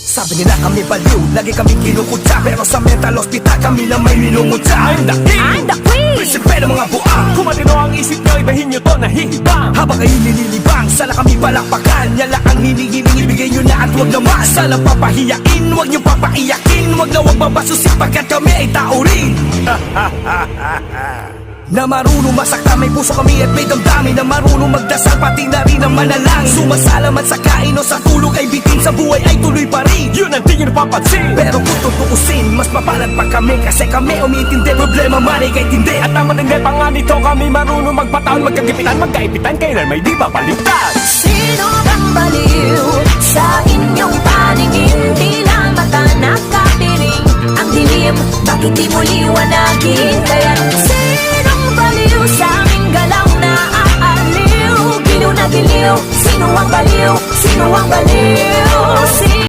Sabi nila kami baliw, lagi kami kinukutsa, pero sa mental hospital kami na may minumutsa. I'm the king, I'm the queen, prinsipe ng mga buang. Kung matino ang isip nyo, ibahin nyo to, nahihibang. Habang kayo nililibang, sana kami palakpakan. Yan lang ang hinihiling, ibigay nyo na at huwag naman sana papahiyain, huwag nyo papaiyakin. Huwag na huwag babasusin pagkat kami ay tao rin. Na marunong masakta, may puso kami at may damdamin. Na marunong magdasal, pati na rin ang manalangin. Sumasalamat sa kain o sa tulog ay bitin, sa buhay ay tuloy pa rin. Yun ang di nyo napapansin. Pero kung tutuusin, mas mapalad pa kami, kasi kami umiintindi, problema man ay kahit hindi. At ang matindi pa nga nito, kami marunong magpataon, magkagipitan, magkaipitan, kailan may di babaliktad. sino bang baliw? Sa inyong paningin, tila mata nakapiring. Ang dilim, bakit di mo liwanagin? Kaya sinong baliw sa aming galaw na aaliw? Giliw na giliw, sino ang baliw? Sino ang baliw?